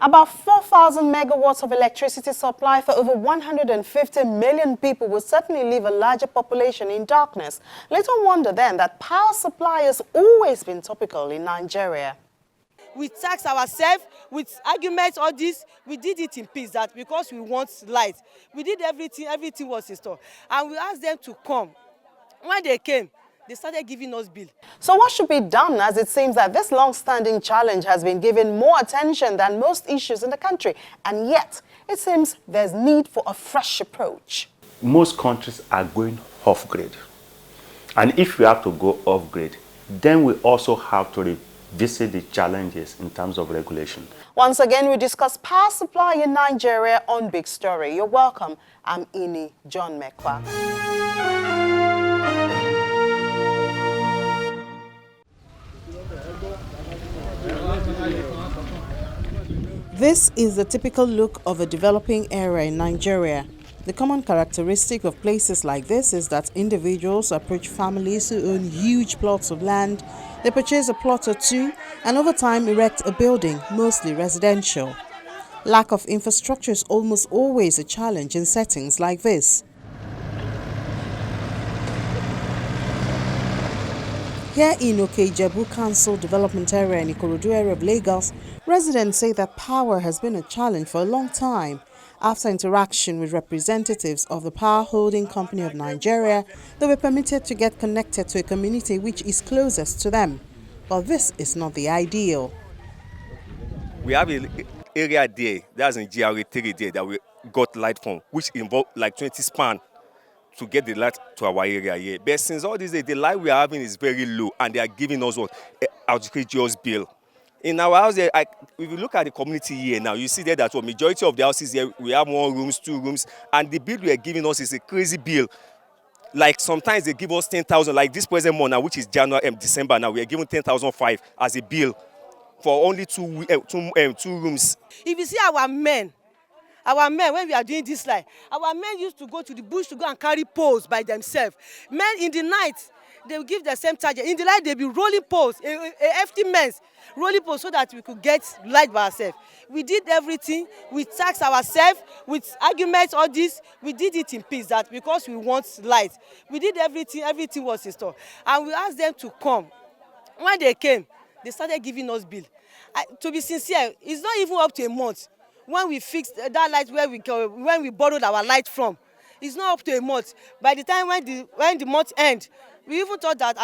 About 4,000 megawatts of electricity supply for over 150 million people will certainly leave a larger population in darkness. Little wonder then that power supply has always been topical in Nigeria. We tax ourselves with arguments, all this. We did it in peace, that because we want light. We did everything was installed. And we asked them to come. When they came, they started giving us bill. So what should be done, as it seems that this long-standing challenge has been given more attention than most issues in the country, and yet it seems there's need for a fresh approach? Most countries are going off-grid. And if we have to go off-grid, then we also have to revisit the challenges in terms of regulation. Once again, we discuss power supply in Nigeria on Big Story. You're welcome. I'm Ini John Mekwa. This is the typical look of a developing area in Nigeria. The common characteristic of places like this is that individuals approach families who own huge plots of land. They purchase a plot or two and over time erect a building, mostly residential. Lack of infrastructure is almost always a challenge in settings like this. Here in Okejebu Council Development Area in Ikorodu area of Lagos, residents say that power has been a challenge for a long time. After interaction with representatives of the Power Holding Company of Nigeria, they were permitted to get connected to a community which is closest to them. But this is not the ideal. We have an area there, that's in GRA 3 there, that we got light from, which involved like 20 span to get the light to our area here. But since all these days, the light we are having is very low, and they are giving us what? Outrageous bill. In our house here, if you look at the community here now, you see there that majority of the houses here, we have 1 room, 2 rooms, and the bill they are giving us is a crazy bill. Like sometimes they give us 10,000, like this present month now, which is December now, we are given 10,500 as a bill for only two rooms. If you see our men, when we are doing this light, our men used to go to the bush to go and carry poles by themselves. Men in the night, they will give the same target. In the light, they'll be rolling poles, a hefty men's rolling poles so that we could get light by ourselves. We did everything. We taxed ourselves with arguments, all this. We did it in peace, that because we want light. We did everything was installed. And we asked them to come. When they came, they started giving us bill. To be sincere, it's not even up to a month. When we fixed that light when we borrowed our light from, it's not up to a month. By the time when the month ends, we even thought that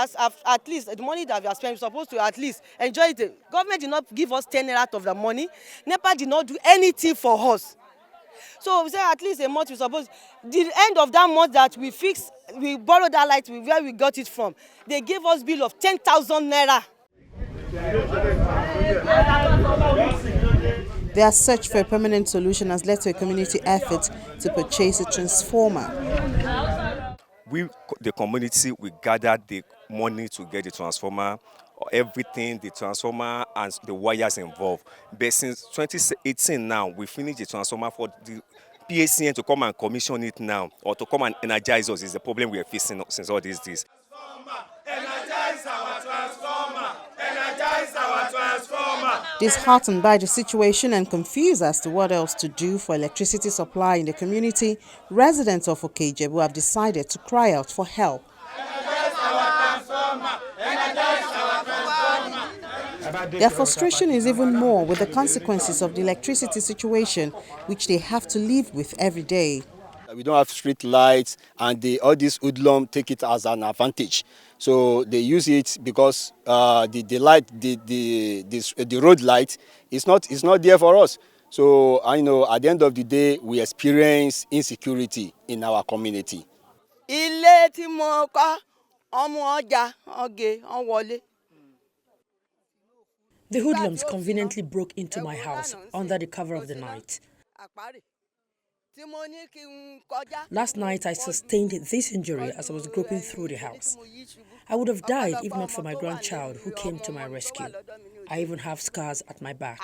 at least the money that we are spending, we're supposed to at least enjoy it. The government did not give us 10 out of the money. NEPA did not do anything for us. So we said at least a month we supposed. The end of that month that we borrowed that light where we got it from, they gave us bill of 10,000 naira. Their search for a permanent solution has led to a community effort to purchase a transformer. We, the community, we gathered the money to get the transformer, everything, the transformer and the wires involved. But since 2018 now, we finished the transformer. For the PACN to come and commission it now, or to come and energize us, is the problem we are facing since all these days. Energize our transformer! Energize our transformer! Disheartened by the situation and confused as to what else to do for electricity supply in the community, residents of Okejebu have decided to cry out for help. Their frustration is even more with the consequences of the electricity situation, which they have to live with every day. We don't have street lights, and all these hoodlums take it as an advantage. So they use it because the light, the road light is not there for us. So I know at the end of the day, we experience insecurity in our community. The hoodlums conveniently broke into my house under the cover of the night. Last night I sustained this injury as I was groping through the house. I would have died if not for my grandchild who came to my rescue. I even have scars at my back.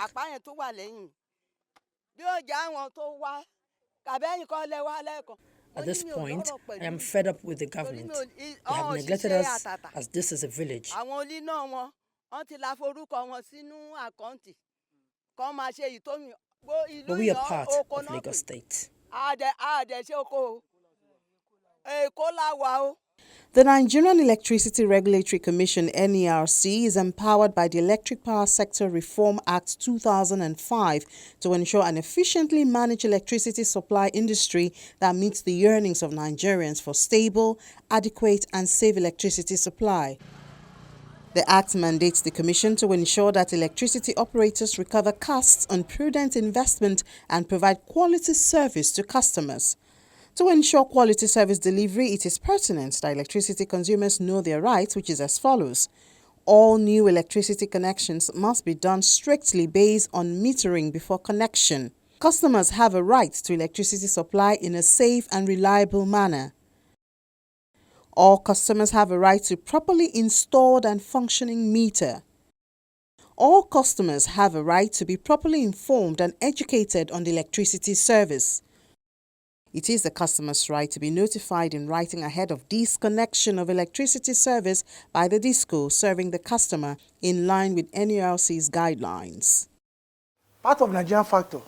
At this point, I am fed up with the government. They have neglected us as this is a village. but we are part of Lagos State. The Nigerian Electricity Regulatory Commission (NERC) is empowered by the Electric Power Sector Reform Act 2005 to ensure an efficiently managed electricity supply industry that meets the yearnings of Nigerians for stable, adequate and safe electricity supply. The Act mandates the Commission to ensure that electricity operators recover costs on prudent investment and provide quality service to customers. To ensure quality service delivery, it is pertinent that electricity consumers know their rights, which is as follows. All new electricity connections must be done strictly based on metering before connection. Customers have a right to electricity supply in a safe and reliable manner. All customers have a right to properly installed and functioning meter. All customers have a right to be properly informed and educated on the electricity service. It is the customer's right to be notified in writing ahead of disconnection of electricity service by the DISCO serving the customer in line with NUEE's guidelines. Part of Nigerian factor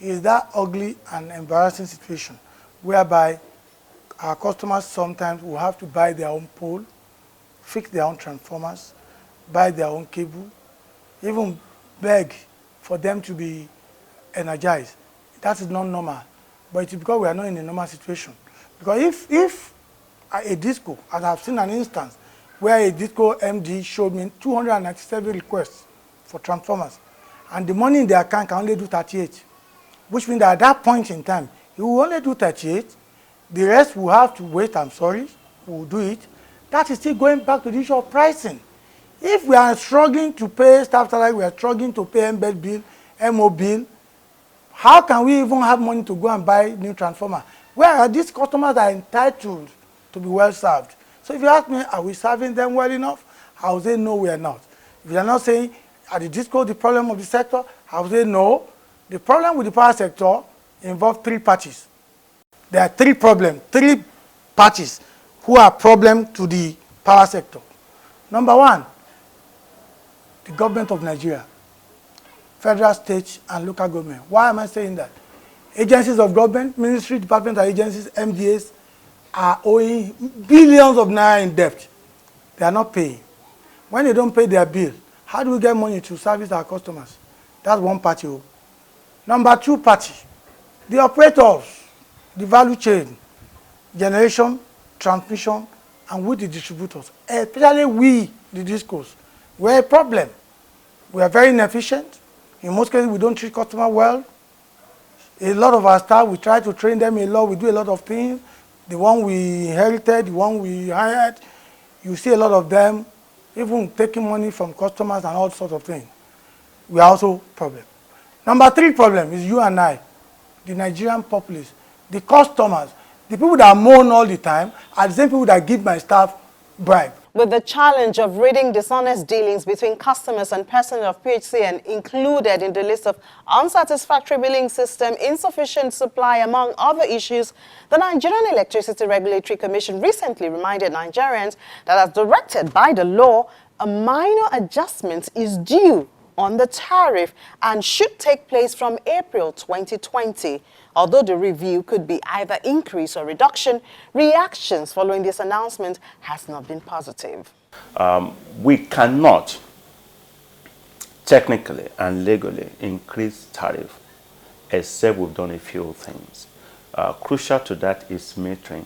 is that ugly and embarrassing situation whereby our customers sometimes will have to buy their own pole, fix their own transformers, buy their own cable, even beg for them to be energized. That is not normal. But it's because we are not in a normal situation. Because if a DISCO, as I've seen an instance where a DISCO MD showed me 297 requests for transformers, and the money in their account can only do 38, which means that at that point in time, he will only do 38, the rest will have to wait, we will do it. That is still going back to the issue of pricing. If we are struggling to pay staff salary, we are struggling to pay embed bill, MO bill, how can we even have money to go and buy new transformer? Where these customers are entitled to be well served. So if you ask me, are we serving them well enough? I will say no, we are not. If you are not saying, are the DISCO the problem of the sector? I will say no. The problem with the power sector involves three parties. There are three parties who are problem to the power sector. Number one, the government of Nigeria. Federal, state, and local government. Why am I saying that? Agencies of government, ministry, department, and agencies, MDAs, are owing billions of naira in debt. They are not paying. When they don't pay their bill, how do we get money to service our customers? That's one party. Number two party, the operators, the value chain, generation, transmission, and with the distributors, especially we, the DISCOs, we're a problem. We are very inefficient. In most cases, we don't treat customers well. A lot of our staff, we try to train them a lot. We do a lot of things. The one we inherited, the one we hired, you see a lot of them, even taking money from customers and all sorts of things. We are also a problem. Number three problem is you and I, the Nigerian populace, the customers, the people that moan all the time are the same people that give my staff bribe. With the challenge of ridding dishonest dealings between customers and personnel of PHCN included in the list of unsatisfactory billing system, insufficient supply, among other issues, the Nigerian Electricity Regulatory Commission recently reminded Nigerians that as directed by the law, a minor adjustment is due on the tariff and should take place from April 2020. Although the review could be either increase or reduction, reactions following this announcement has not been positive. We cannot technically and legally increase tariff except we've done a few things. Crucial to that is metering,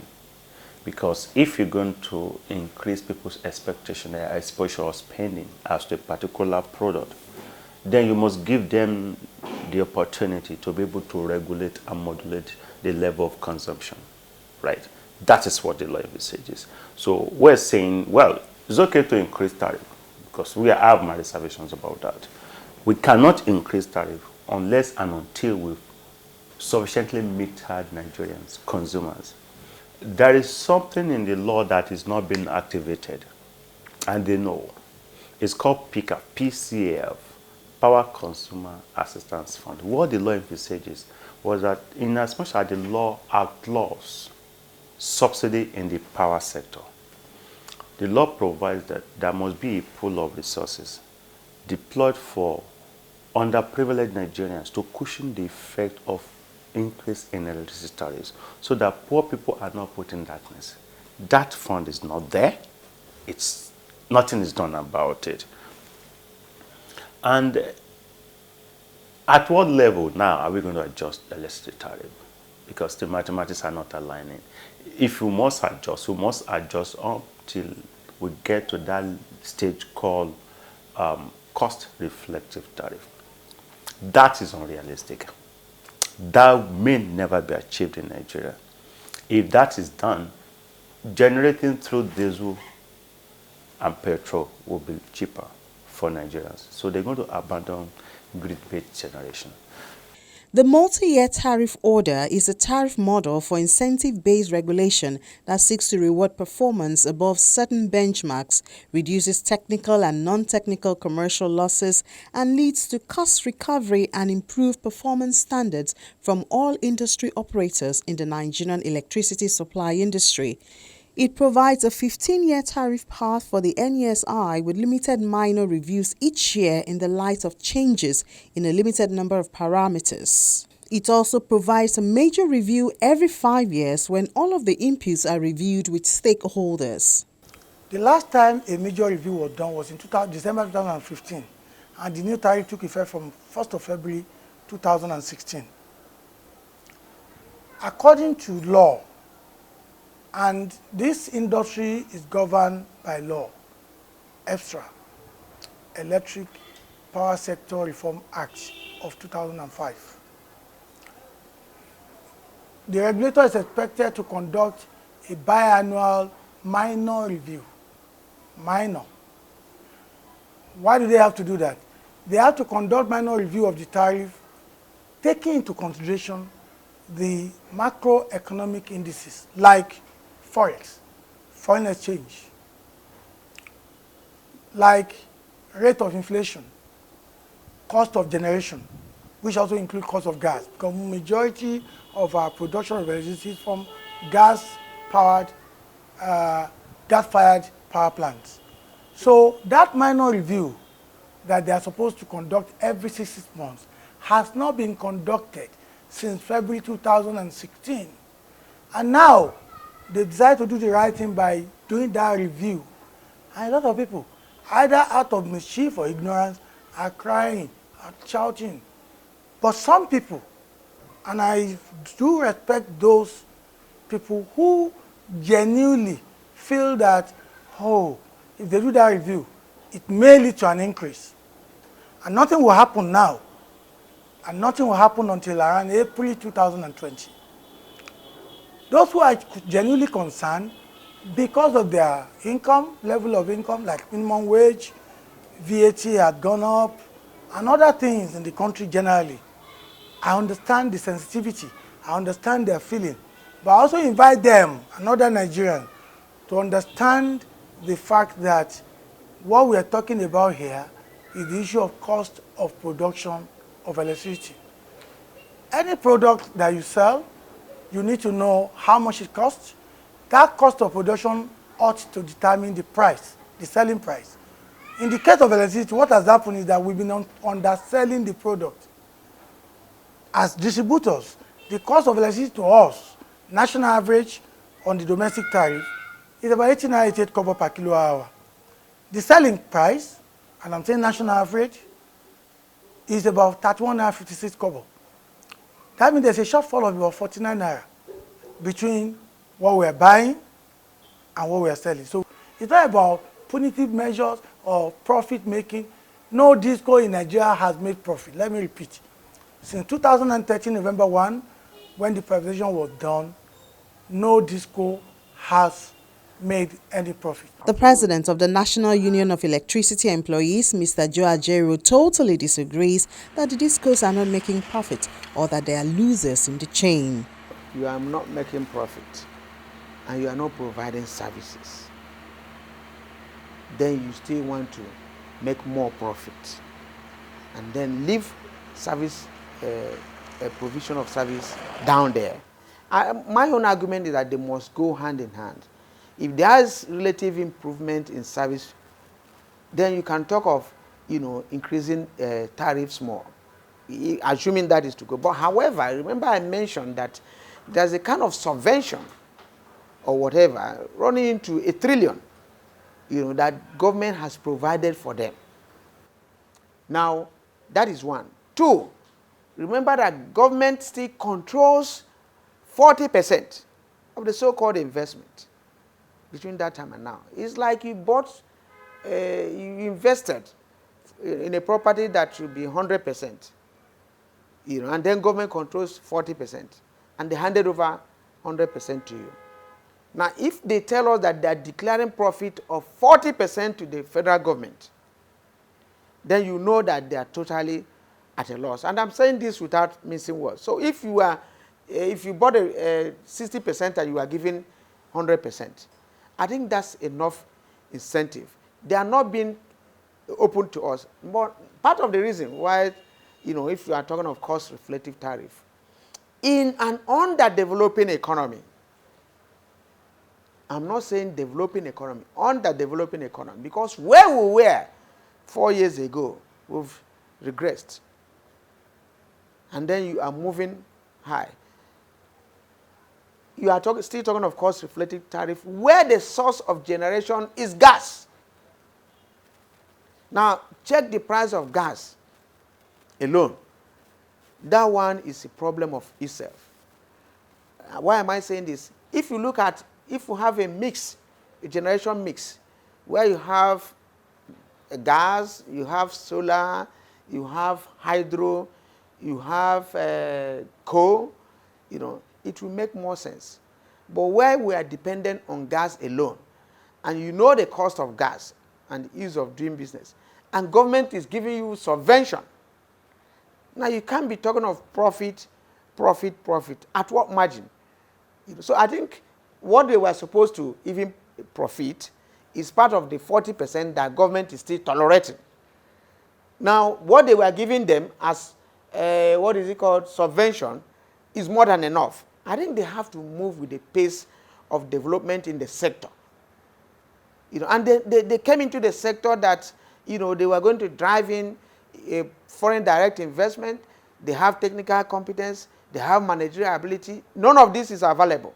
because if you're going to increase people's expectation, their exposure or spending as to a particular product, then you must give them the opportunity to be able to regulate and modulate the level of consumption, right? That is what the law envisages. So we're saying, well, it's okay to increase tariff because we have my reservations about that. We cannot increase tariff unless and until we've sufficiently metered Nigerians, consumers. There is something in the law that is not being activated, and they know. It's called PCAF, PCAF. Power Consumer Assistance Fund. What the law envisages was that in as much as the law outlaws subsidy in the power sector, the law provides that there must be a pool of resources deployed for underprivileged Nigerians to cushion the effect of increase in electricity tariffs so that poor people are not put in darkness. That fund is not there. Nothing is done about it. And at what level now are we going to adjust the electricity tariff? Because the mathematics are not aligning. If we must adjust until we get to that stage called cost reflective tariff. That is unrealistic. That may never be achieved in Nigeria. If that is done, generating through diesel and petrol will be cheaper for Nigerians. So they're going to abandon grid-based generation. The multi-year tariff order is a tariff model for incentive-based regulation that seeks to reward performance above certain benchmarks, reduces technical and non-technical commercial losses, and leads to cost recovery and improved performance standards from all industry operators in the Nigerian electricity supply industry. It provides a 15-year tariff path for the NUSI with limited minor reviews each year in the light of changes in a limited number of parameters. It also provides a major review every 5 years when all of the inputs are reviewed with stakeholders. The last time a major review was done was in December 2015, and the new tariff took effect from 1st of February 2016. According to law, and this industry is governed by law, EPSRA, Electric Power Sector Reform Act of 2005. The regulator is expected to conduct a biannual minor review. Minor. Why do they have to do that? They have to conduct minor review of the tariff, taking into consideration the macroeconomic indices like Forex, foreign exchange, like rate of inflation, cost of generation, which also include cost of gas, because majority of our production of electricity is from gas-fired power plants. So that minor review that they are supposed to conduct every 6 months has not been conducted since February 2016. And now, they decide to do the right thing by doing that review. And a lot of people, either out of mischief or ignorance, are crying, are shouting. But some people, and I do respect those people who genuinely feel that, oh, if they do that review, it may lead to an increase. And nothing will happen now. And nothing will happen until around April 2020. Those who are genuinely concerned because of their income, level of income, like minimum wage, VAT had gone up, and other things in the country generally. I understand the sensitivity, I understand their feeling, but I also invite them, another Nigerian, to understand the fact that what we are talking about here is the issue of cost of production of electricity. Any product that you sell, you need to know how much it costs. That cost of production ought to determine the price, the selling price. In the case of electricity, what has happened is that we've been underselling the product. As distributors, the cost of electricity to us, national average on the domestic tariff, is about 18.88 kobo per kilowatt hour. The selling price, and I'm saying national average, is about 31.56 kobo. That means there's a shortfall of about 49 naira between what we are buying and what we are selling. So it's not about punitive measures or profit making. No disco in Nigeria has made profit. Let me repeat. Since 2013, November 1, when the privatization was done, no disco has made any profit. The president of the National Union of Electricity Employees, Mr. Joe Ajero, totally disagrees that the discos are not making profit or that they are losers in the chain. You are not making profit and you are not providing services. Then you still want to make more profit and then leave service, a provision of service down there. My own argument is that they must go hand in hand. If there is relative improvement in service, then you can talk of increasing tariffs more, assuming that is to go. But however, remember I mentioned that there's a kind of subvention or whatever running into $1 trillion, that government has provided for them. Now, that is one. Two, remember that government still controls 40% of the so-called investment between that time and now. It's like you bought, you invested in a property that should be 100%, and then government controls 40%, and they handed over 100% to you. Now, if they tell us that they are declaring profit of 40% to the federal government, then you know that they are totally at a loss. And I'm saying this without mincing words. So if you bought a 60% and you are giving 100%, I think that's enough incentive. They are not being open to us. But part of the reason why, if you are talking of cost-reflective tariff, in an underdeveloping economy, I'm not saying developing economy, underdeveloping economy, because where we were 4 years ago, we've regressed. And then you are moving high. You are still talking of cost-reflective tariff, where the source of generation is gas. Now, check the price of gas alone. That one is a problem of itself. Why am I saying this? If you have a mix, a generation mix, where you have gas, you have solar, you have hydro, you have coal, it will make more sense. But where we are dependent on gas alone, and the cost of gas and the ease of doing business, and government is giving you subvention, now you can't be talking of profit. At what margin? So I think what they were supposed to even profit is part of the 40% that government is still tolerating. Now, what they were giving them as, subvention, is more than enough. I think they have to move with the pace of development in the sector. And they came into the sector that, they were going to drive in a foreign direct investment. They have technical competence. They have managerial ability. None of this is available.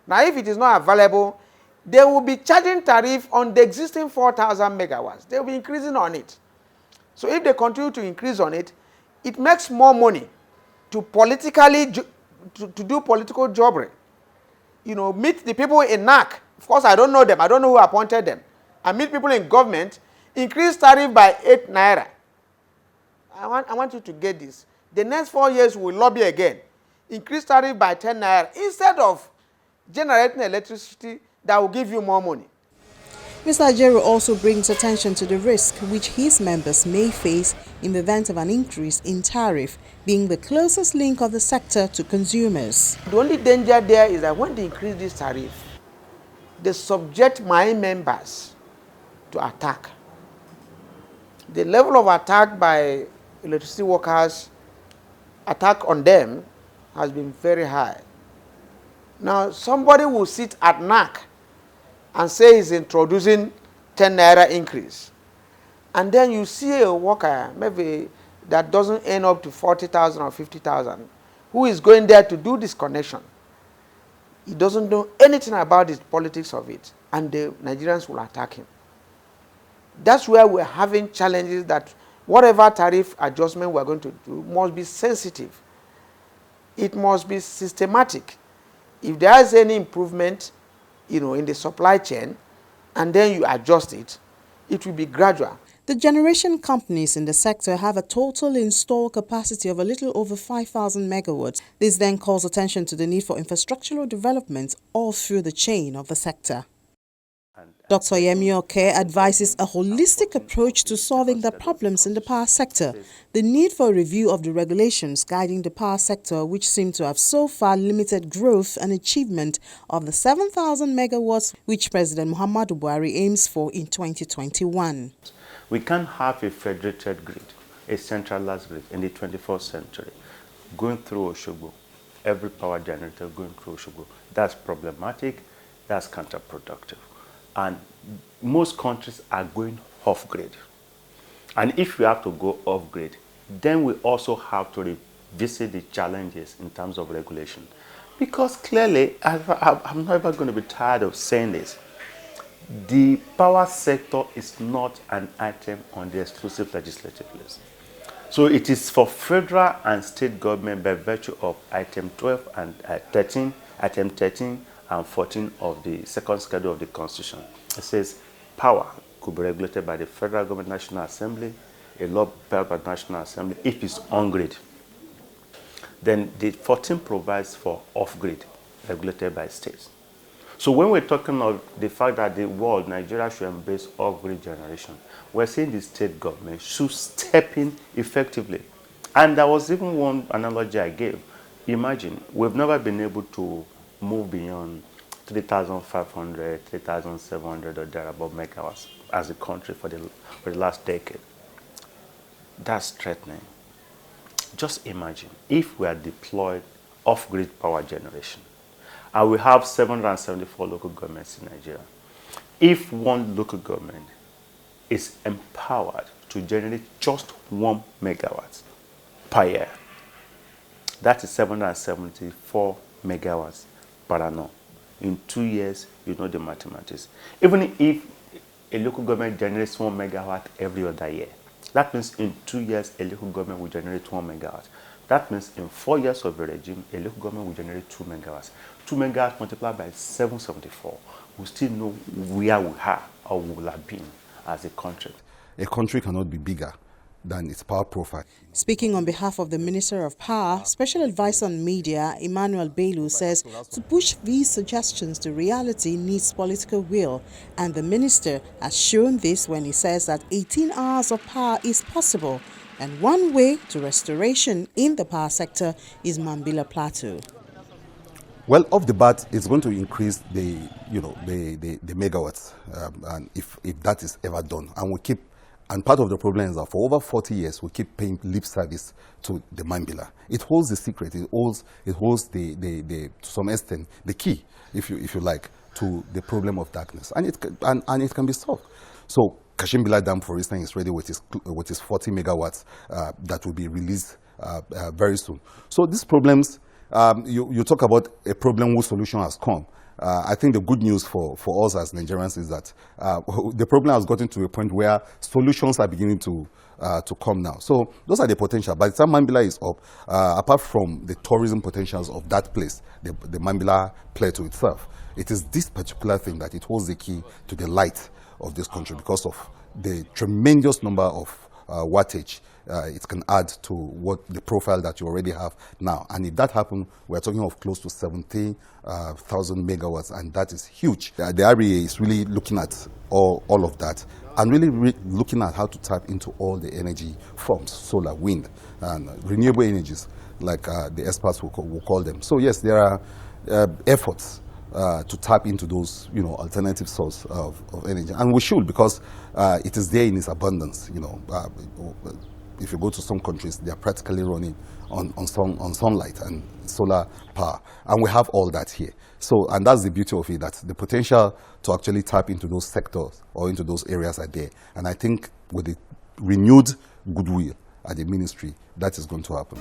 Now, if it is not available, they will be charging tariff on the existing 4,000 megawatts. They will be increasing on it. So if they continue to increase on it, it makes more money to politically to do political jobbery. Meet the people in NAC. Of course, I don't know them. I don't know who appointed them. I meet people in government, increase tariff by 8 naira. I want you to get this. The next 4 years, we'll lobby again. Increase tariff by 10 naira instead of generating electricity that will give you more money. Mr. Ajero also brings attention to the risk which his members may face in the event of an increase in tariff, being the closest link of the sector to consumers. The only danger there is that when they increase this tariff, they subject my members to attack. The level of attack by electricity workers, attack on them, has been very high. Now, somebody will sit at NAC and say he's introducing 10 naira increase. And then you see a worker, maybe that doesn't end up to 40,000 or 50,000, who is going there to do this connection. He doesn't know anything about the politics of it, and the Nigerians will attack him. That's where we're having challenges that whatever tariff adjustment we're going to do must be sensitive. It must be systematic. If there is any improvement, in the supply chain, and then you adjust it, it will be gradual. The generation companies in the sector have a total installed capacity of a little over 5,000 megawatts. This then calls attention to the need for infrastructural development all through the chain of the sector. Dr. Yemi Oke advises a holistic approach to solving the problems in the power sector, the need for a review of the regulations guiding the power sector, which seem to have so far limited growth and achievement of the 7,000 megawatts which President Muhammadu Buhari aims for in 2021. We can't have a federated grid, a centralized grid in the 21st century, going through Osogbo, every power generator going through Osogbo. That's problematic, that's counterproductive. And most countries are going off-grid. And if we have to go off-grid, then we also have to revisit the challenges in terms of regulation. Because clearly, I'm never going to be tired of saying this, the power sector is not an item on the exclusive legislative list. So it is for federal and state government by virtue of item 12 and 13, item 13 and 14 of the second schedule of the Constitution. It says power could be regulated by the Federal Government National Assembly, a law passed by the National Assembly, if it's on-grid. Then the 14 provides for off-grid, regulated by states. So when we're talking of the fact that the world, Nigeria should embrace off-grid generation, we're saying the state government should step in effectively. And there was even one analogy I gave. Imagine, we've never been able to move beyond 3,500, 3,700 or thereabout megawatts as a country for the last decade. That's threatening. Just imagine if we are deployed off-grid power generation, and we have 774 local governments in Nigeria. If one local government is empowered to generate just 1 megawatt per year, that is 774 megawatts per annum. In 2 years, you know the mathematics. Even if a local government generates 1 megawatt every other year, that means in 2 years, a local government will generate 1 megawatt. That means in 4 years of the regime, a local government will generate 2 megawatts. 2 megawatts multiplied by 774. We still know where we are or we will have been as a country. A country cannot be bigger than its power profile. Speaking on behalf of the Minister of Power, Special Advisor on Media, Emmanuel Bello, says to push these suggestions to reality needs political will, and the minister has shown this when he says that 18 hours of power is possible, and one way to restoration in the power sector is Mambila Plateau. Well, off the bat, it's going to increase the megawatts, and if that is ever done, and part of the problem is that for over 40 years we keep paying lip service to the Mambila. It holds the secret. It holds the to some extent the key, if you like, to the problem of darkness, and it can be solved. So Kashimbila Dam, for instance, is ready with its 40 megawatts that will be released very soon. So these problems. You talk about a problem whose solution has come. I think the good news for us as Nigerians is that the problem has gotten to a point where solutions are beginning to come now. So those are the potential. By the time Mambila is up, apart from the tourism potentials of that place, the Mambila Plateau itself, it is this particular thing that it holds the key to the light of this country because of the tremendous number of wattage it can add to what the profile that you already have now. And if that happens, we're talking of close to 70,000 megawatts, and that is huge. The REA is really looking at all of that and really looking at how to tap into all the energy forms, solar, wind, and renewable energies, like the experts will call them. So yes, there are efforts to tap into those, alternative source of energy, and we should, because it is there in its abundance. If you go to some countries, they are practically running on sunlight and solar power, and we have all that here. So, and that's the beauty of it, that the potential to actually tap into those sectors or into those areas are there. And I think with the renewed goodwill at the ministry, that is going to happen.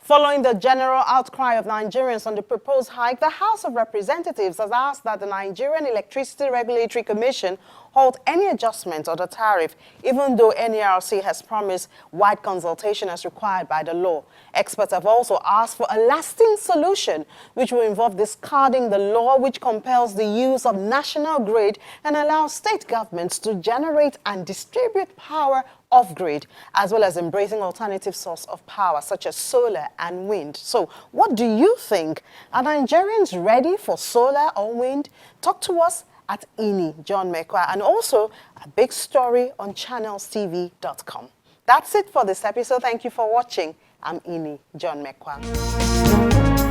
Following the general outcry of Nigerians on the proposed hike, the House of Representatives has asked that the Nigerian Electricity Regulatory Commission halt any adjustment of the tariff, even though NERC has promised wide consultation as required by the law. Experts have also asked for a lasting solution, which will involve discarding the law which compels the use of national grid and allows state governments to generate and distribute power off-grid, as well as embracing alternative sources of power such as solar and wind. So what do you think? Are Nigerians ready for solar or wind? Talk to us at NUEE John Mekwa, and also a big story on channelstv.com. That's it for this episode. Thank you for watching. I'm NUEE John Mekwa.